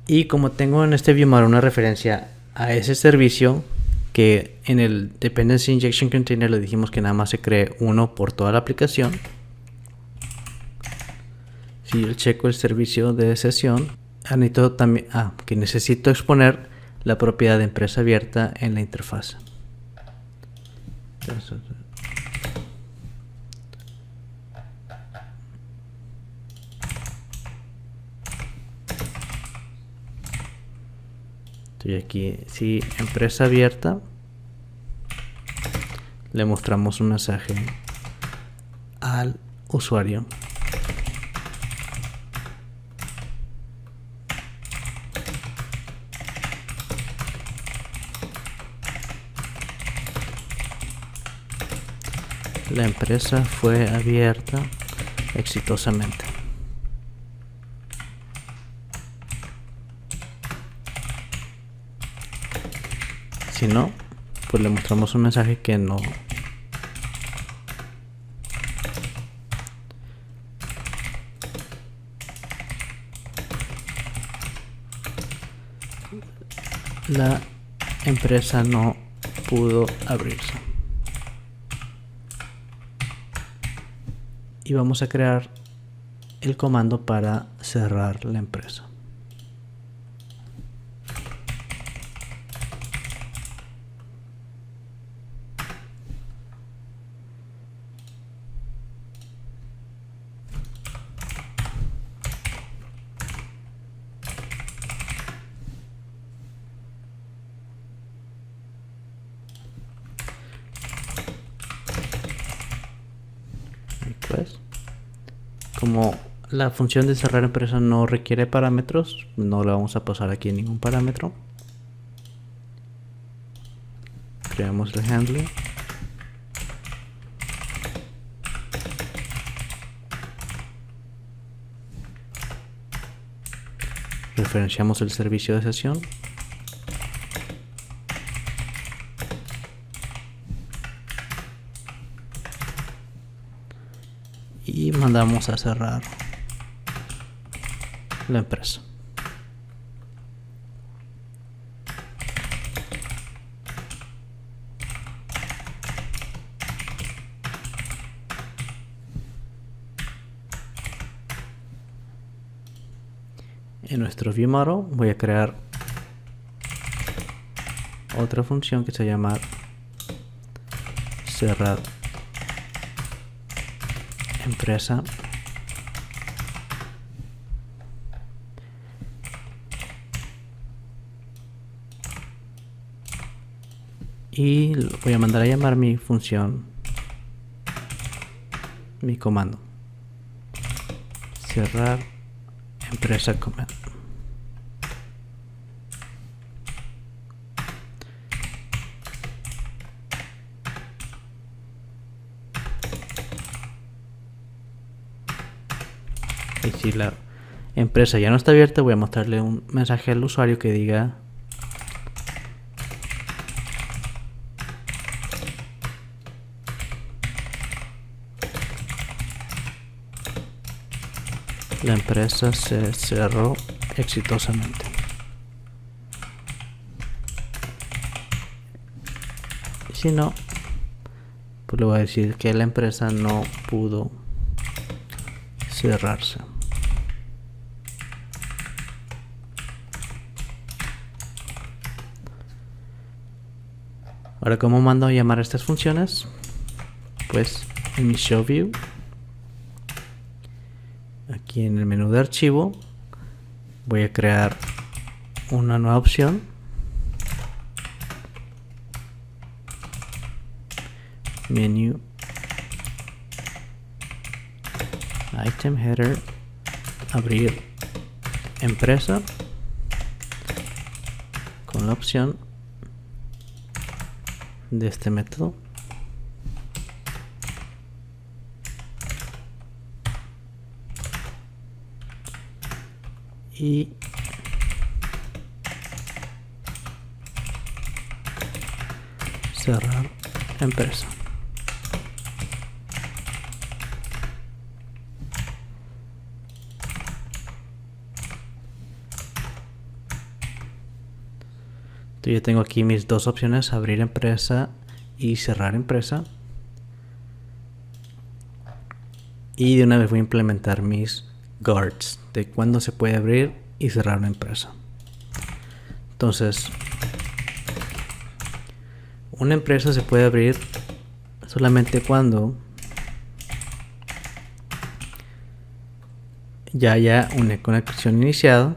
Y como tengo en este view model una referencia a ese servicio, que en el Dependency Injection Container le dijimos que nada más se cree uno por toda la aplicación. Si yo checo el servicio de sesión, necesito exponer la propiedad de empresa abierta en la interfaz. Entonces, estoy aquí, si empresa abierta, le mostramos un mensaje al usuario. La empresa fue abierta exitosamente. Si no, pues le mostramos un mensaje que no. La empresa no pudo abrirse. Y vamos a crear el comando para cerrar la empresa. Pues, como la función de cerrar empresa no requiere parámetros, no le vamos a pasar aquí ningún parámetro. Creamos el handler. Referenciamos el servicio de sesión. Y mandamos a cerrar la empresa. En nuestro view model voy a crear otra función que se llama cerrar empresa. Y voy a mandar a llamar mi función, mi comando, cerrar empresa command. Y si la empresa ya no está abierta, voy a mostrarle un mensaje al usuario que diga la empresa se cerró exitosamente. Y si no, pues le voy a decir que la empresa no pudo cerrarse. Ahora, ¿cómo mando a llamar a estas funciones? Pues en mi show view, aquí en el menú de archivo, voy a crear una nueva opción. Menú, item header, abrir empresa con la opción de este método. y cerrar empresa. Entonces yo tengo aquí mis dos opciones, abrir empresa y cerrar empresa. Y de una vez voy a implementar mis guards de cuándo se puede abrir y cerrar una empresa. Entonces, una empresa se puede abrir solamente cuando ya haya una conexión iniciada,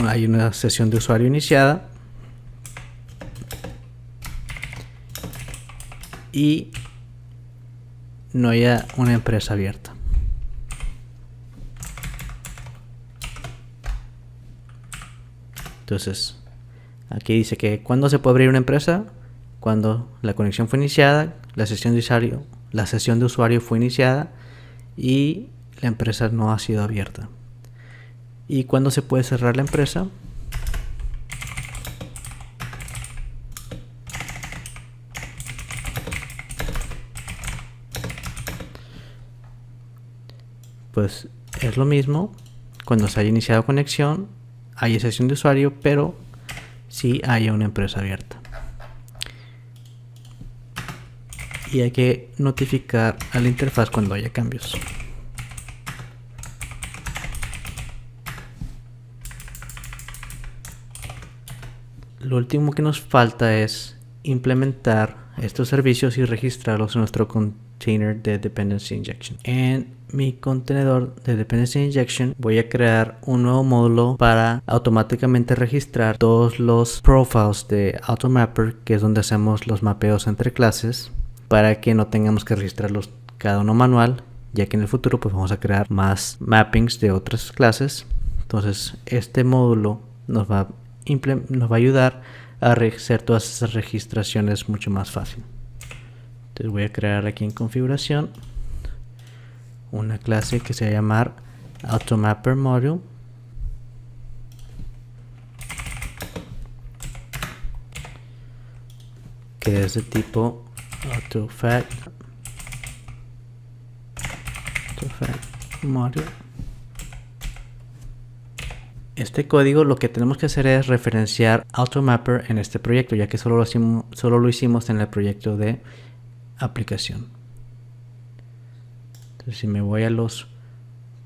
hay una sesión de usuario iniciada y no haya una empresa abierta. Entonces, aquí dice que cuando se puede abrir una empresa, cuando la conexión fue iniciada, la sesión de usuario fue iniciada y la empresa no ha sido abierta. ¿Y cuándo se puede cerrar la empresa? Pues es lo mismo cuando se haya iniciado conexión, haya sesión de usuario, pero sí haya una empresa abierta. Y hay que notificar a la interfaz cuando haya cambios. Lo último que nos falta es implementar estos servicios y registrarlos en nuestro container de Dependency Injection. En mi contenedor de Dependency Injection voy a crear un nuevo módulo para automáticamente registrar todos los profiles de Automapper, que es donde hacemos los mapeos entre clases, para que no tengamos que registrarlos cada uno manual, ya que en el futuro pues vamos a crear más mappings de otras clases. Entonces este módulo nos va a ayudar a hacer todas esas registraciones mucho más fácil. Entonces voy a crear aquí en configuración una clase que se va a llamar Automapper Module, que es de tipo AutoFact Module. Este código lo que tenemos que hacer es referenciar Automapper en este proyecto, ya que solo lo hicimos en el proyecto de aplicación. Entonces, si me voy a los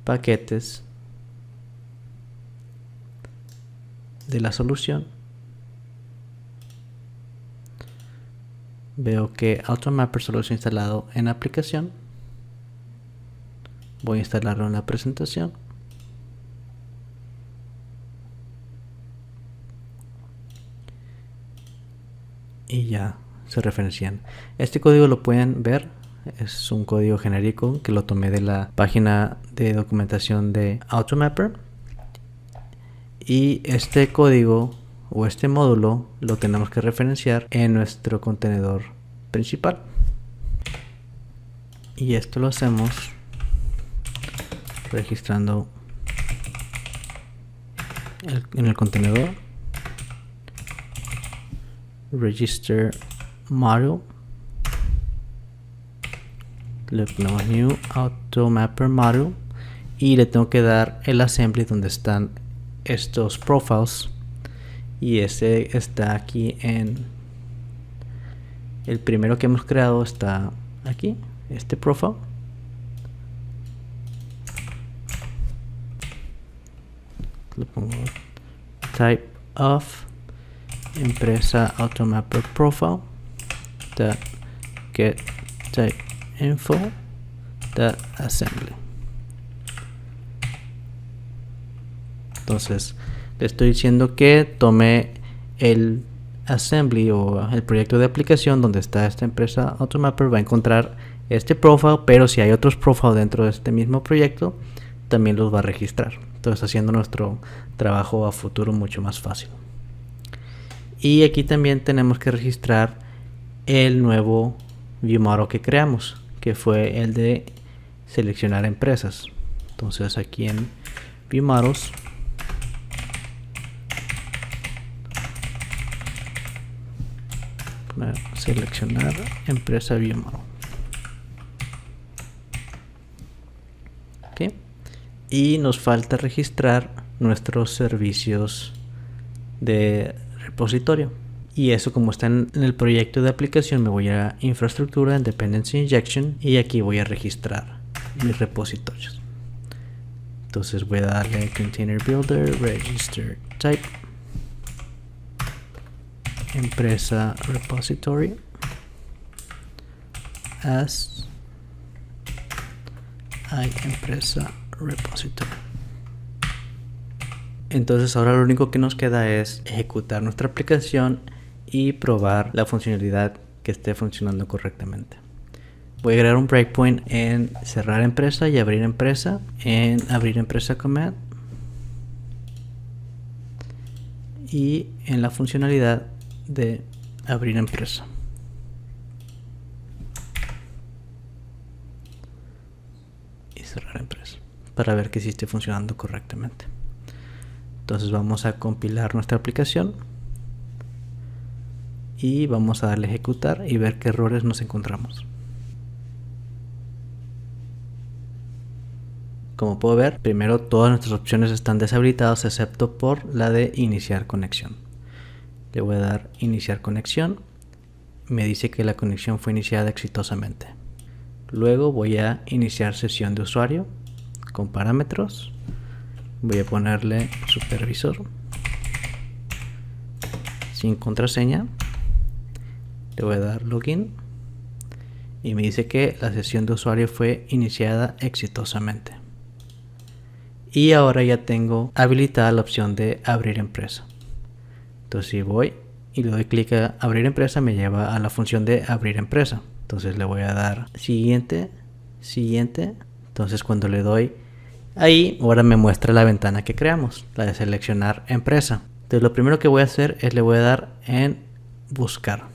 paquetes de la solución, veo que Automapper solo es instalado en aplicación. Voy a instalarlo en la presentación. Y ya se referencian. Este código lo pueden ver, es un código genérico que lo tomé de la página de documentación de Automapper. Y este código o este módulo lo tenemos que referenciar en nuestro contenedor principal. Y esto lo hacemos registrando en el contenedor register module, le ponemos new Automapper module y le tengo que dar el assembly donde están estos profiles, y ese está aquí en el primero que hemos creado, está aquí, este profile. Le pongo type of empresa Automapper profile get type info assembly. Entonces le estoy diciendo que tome el assembly o el proyecto de aplicación donde está esta empresa Automapper, va a encontrar este profile, pero si hay otros profiles dentro de este mismo proyecto también los va a registrar. Entonces haciendo nuestro trabajo a futuro mucho más fácil. Y aquí también tenemos que registrar el nuevo view model que creamos, que fue el de seleccionar empresas. Entonces aquí en View Models seleccionar empresa View Model. ¿Okay? Y nos falta registrar nuestros servicios de repositorio. Y eso, como está en el proyecto de aplicación, me voy a infraestructura, en dependency injection, y aquí voy a registrar mis repositorios. Entonces voy a darle container builder, register type, empresa repository, as hay empresa repository. Entonces ahora lo único que nos queda es ejecutar nuestra aplicación y probar la funcionalidad que esté funcionando correctamente. Voy a agregar un breakpoint en cerrar empresa y abrir empresa, en abrir empresa command, y en la funcionalidad de abrir empresa. Y cerrar empresa para ver que sí esté funcionando correctamente. Entonces vamos a compilar nuestra aplicación y vamos a darle a ejecutar y ver qué errores nos encontramos. Como puedo ver, primero todas nuestras opciones están deshabilitadas excepto por la de iniciar conexión. Le voy a dar iniciar conexión. Me dice que la conexión fue iniciada exitosamente. Luego voy a iniciar sesión de usuario con parámetros. Voy a ponerle supervisor sin contraseña. Le voy a dar login y me dice que la sesión de usuario fue iniciada exitosamente. Y ahora ya tengo habilitada la opción de abrir empresa. Entonces si voy y le doy clic a abrir empresa, me lleva a la función de abrir empresa. Entonces le voy a dar siguiente, siguiente. Entonces cuando le doy ahí, ahora me muestra la ventana que creamos, la de seleccionar empresa. Entonces lo primero que voy a hacer es le voy a dar en buscar.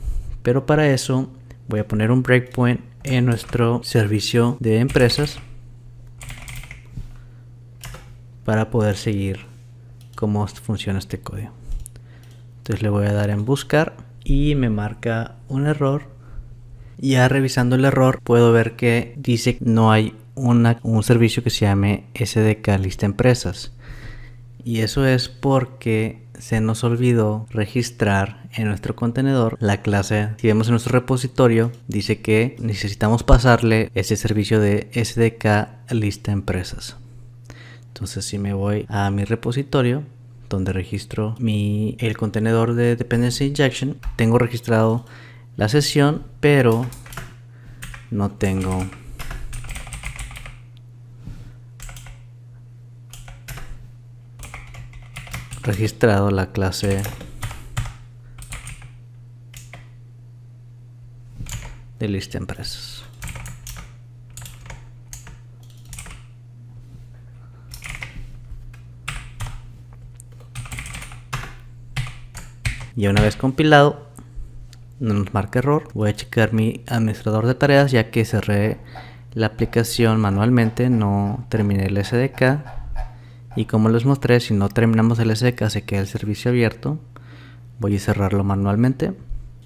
Pero para eso voy a poner un breakpoint en nuestro servicio de empresas para poder seguir cómo funciona este código. Entonces le voy a dar en buscar y me marca un error. Ya revisando el error puedo ver que dice que no hay un servicio que se llame SDK lista empresas. Y eso es porque se nos olvidó registrar en nuestro contenedor la clase. Si vemos en nuestro repositorio, dice que necesitamos pasarle ese servicio de SDK lista empresas. Entonces si me voy a mi repositorio, donde registro el contenedor de dependency injection, tengo registrado la sesión, pero no tengo registrado la clase de lista empresas. Y una vez compilado, no nos marca error. Voy a checar mi administrador de tareas, ya que cerré la aplicación manualmente, no terminé el SDK. Y como les mostré, si no terminamos el SDK se queda el servicio abierto. Voy a cerrarlo manualmente.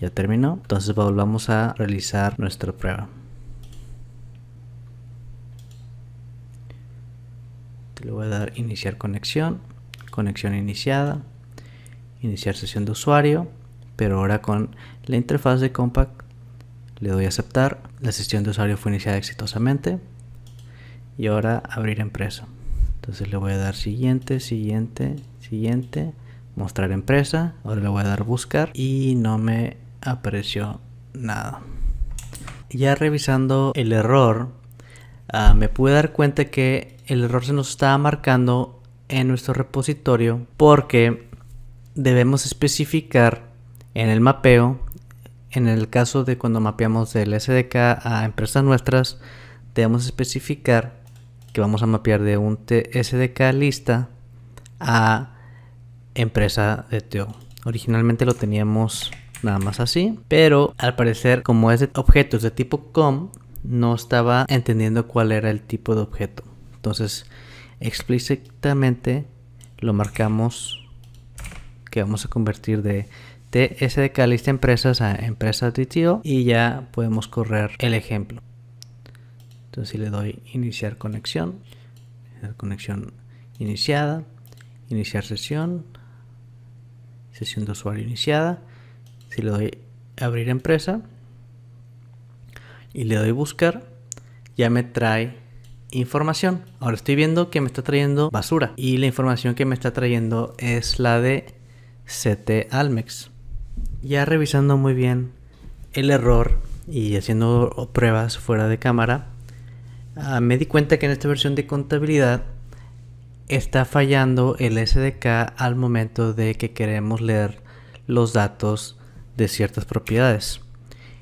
Ya terminó. Entonces volvamos a realizar nuestra prueba. Le voy a dar iniciar conexión. Conexión iniciada. Iniciar sesión de usuario. Pero ahora con la interfaz de Compact le doy a aceptar. La sesión de usuario fue iniciada exitosamente. Y ahora abrir empresa. Entonces le voy a dar siguiente, siguiente, siguiente, mostrar empresa. Ahora le voy a dar buscar y no me apareció nada. Ya revisando el error, me pude dar cuenta que el error se nos estaba marcando en nuestro repositorio porque debemos especificar en el mapeo, en el caso de cuando mapeamos del SDK a empresas nuestras, debemos especificar que vamos a mapear de un SDK lista a empresa de TO. Originalmente lo teníamos nada más así, pero al parecer como es de objetos de tipo COM, no estaba entendiendo cuál era el tipo de objeto. Entonces, explícitamente lo marcamos que vamos a convertir de SDK lista empresas a empresas DTO y ya podemos correr el ejemplo. Entonces, si le doy iniciar conexión iniciada, iniciar sesión de usuario iniciada. Si le doy abrir empresa y le doy buscar, ya me trae información. Ahora estoy viendo que me está trayendo basura y la información que me está trayendo es la de CT Almex. Ya revisando muy bien el error y haciendo pruebas fuera de cámara, me di cuenta que en esta versión de contabilidad está fallando el SDK al momento de que queremos leer los datos de ciertas propiedades.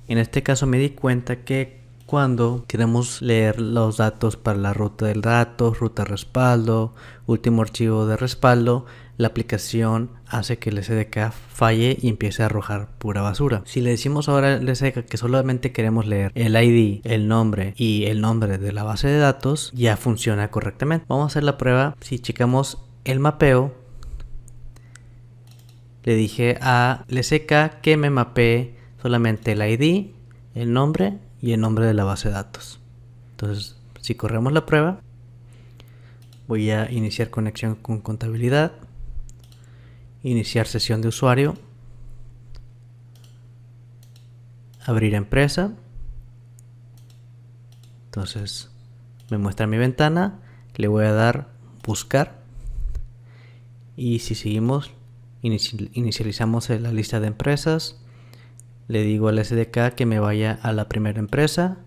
En este caso me di cuenta que cuando queremos leer los datos para la ruta del dato, ruta respaldo, último archivo de respaldo, la aplicación hace que el SDK falle y empiece a arrojar pura basura. Si le decimos ahora al SDK que solamente queremos leer el ID, el nombre y el nombre de la base de datos, ya funciona correctamente. Vamos a hacer la prueba. Si checamos el mapeo, le dije al SDK que me mapee solamente el ID, el nombre y el nombre de la base de datos. Entonces, si corremos la prueba, voy a iniciar conexión con contabilidad, iniciar sesión de usuario, abrir empresa. Entonces me muestra mi ventana, le voy a dar buscar y si seguimos inicializamos la lista de empresas. Le digo al SDK que me vaya a la primera empresa.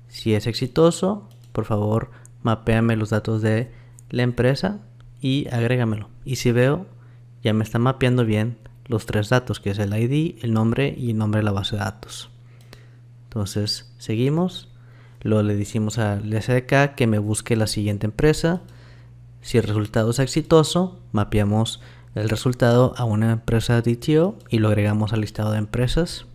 Si es exitoso, por favor mapéame los datos de la empresa y agrégamelo. Y si veo, ya me está mapeando bien los tres datos, que es el ID, el nombre y el nombre de la base de datos. Entonces seguimos. Luego le decimos al SDK que me busque la siguiente empresa. Si el resultado es exitoso, mapeamos el resultado a una empresa DTO y lo agregamos al listado de empresas.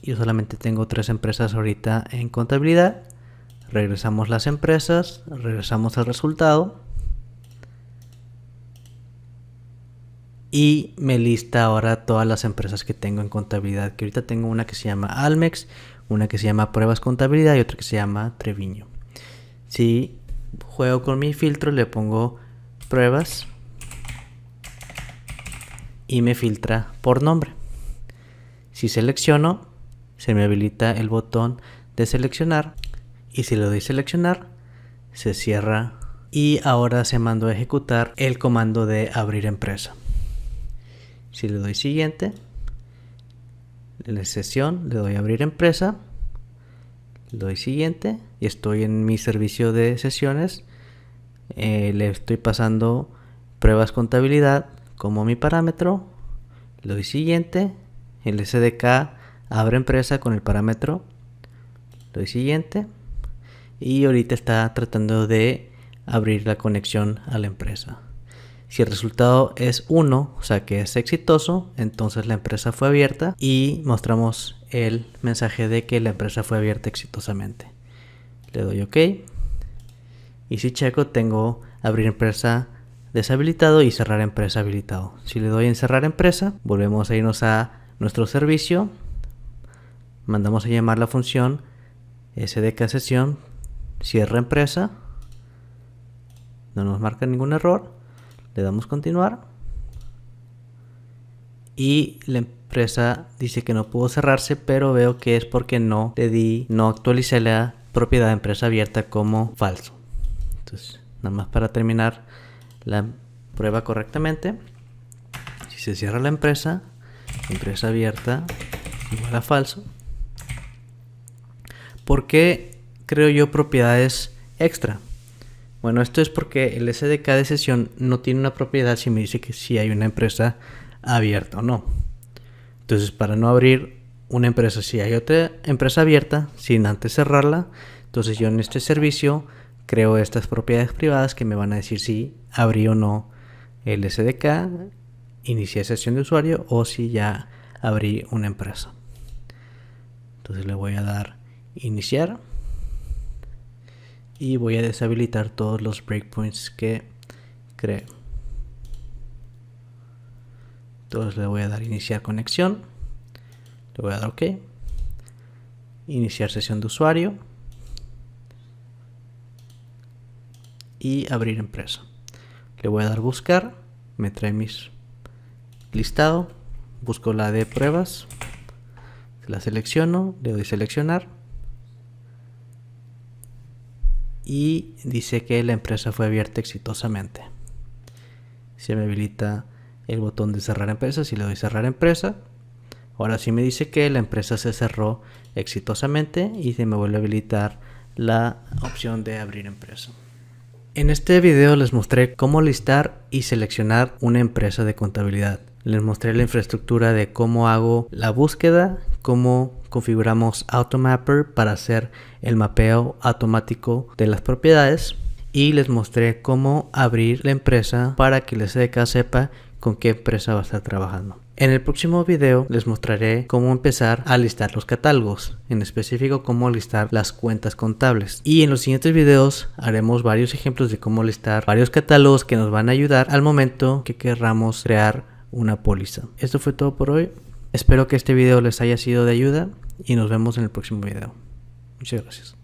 Yo solamente tengo 3 empresas ahorita en contabilidad. Regresamos las empresas, regresamos al resultado y me lista ahora todas las empresas que tengo en contabilidad, que ahorita tengo una que se llama Almex, una que se llama Pruebas Contabilidad y otra que se llama Treviño. Si juego con mi filtro, le pongo pruebas y me filtra por nombre. Si selecciono, se me habilita el botón de seleccionar y si le doy seleccionar, se cierra y ahora se mandó a ejecutar el comando de abrir empresa. Si le doy siguiente, en la sesión le doy abrir empresa, le doy siguiente y estoy en mi servicio de sesiones. Le estoy pasando pruebas contabilidad como mi parámetro, le doy siguiente, el SDK abre empresa con el parámetro, le doy siguiente y ahorita está tratando de abrir la conexión a la empresa. Si el resultado es 1, o sea que es exitoso, entonces la empresa fue abierta y mostramos el mensaje de que la empresa fue abierta exitosamente. Le doy OK. Y si checo, tengo abrir empresa deshabilitado y cerrar empresa habilitado. Si le doy en cerrar empresa, volvemos a irnos a nuestro servicio. Mandamos a llamar la función SDK sesión cierra empresa. No nos marca ningún error. Le damos continuar. Y la empresa dice que no pudo cerrarse, pero veo que es porque no actualicé la propiedad de empresa abierta como falso. Entonces, nada más para terminar la prueba correctamente. Si se cierra la empresa abierta igual a falso. ¿Por qué creo yo propiedades extra? Bueno, esto es porque el SDK de sesión no tiene una propiedad si me dice que si hay una empresa abierta o no. Entonces, para no abrir una empresa si hay otra empresa abierta sin antes cerrarla, entonces yo en este servicio creo estas propiedades privadas que me van a decir si abrí o no el SDK, inicié sesión de usuario o si ya abrí una empresa. Entonces le voy a dar iniciar y voy a deshabilitar todos los breakpoints que creo. Entonces le voy a dar iniciar conexión, le voy a dar OK, iniciar sesión de usuario y abrir empresa. Le voy a dar buscar, me trae mis listado, busco la de pruebas, la selecciono, le doy seleccionar y dice que la empresa fue abierta exitosamente. Se me habilita el botón de cerrar empresa. Si le doy cerrar empresa, ahora sí me dice que la empresa se cerró exitosamente y se me vuelve a habilitar la opción de abrir empresa. En este video les mostré cómo listar y seleccionar una empresa de contabilidad. Les mostré la infraestructura de cómo hago la búsqueda, cómo configuramos Automapper para hacer el mapeo automático de las propiedades y les mostré cómo abrir la empresa para que el SDK sepa con qué empresa va a estar trabajando. En el próximo video les mostraré cómo empezar a listar los catálogos, en específico cómo listar las cuentas contables. Y en los siguientes videos haremos varios ejemplos de cómo listar varios catálogos que nos van a ayudar al momento que querramos crear una póliza. Esto fue todo por hoy. Espero que este video les haya sido de ayuda y nos vemos en el próximo video. Muchas gracias.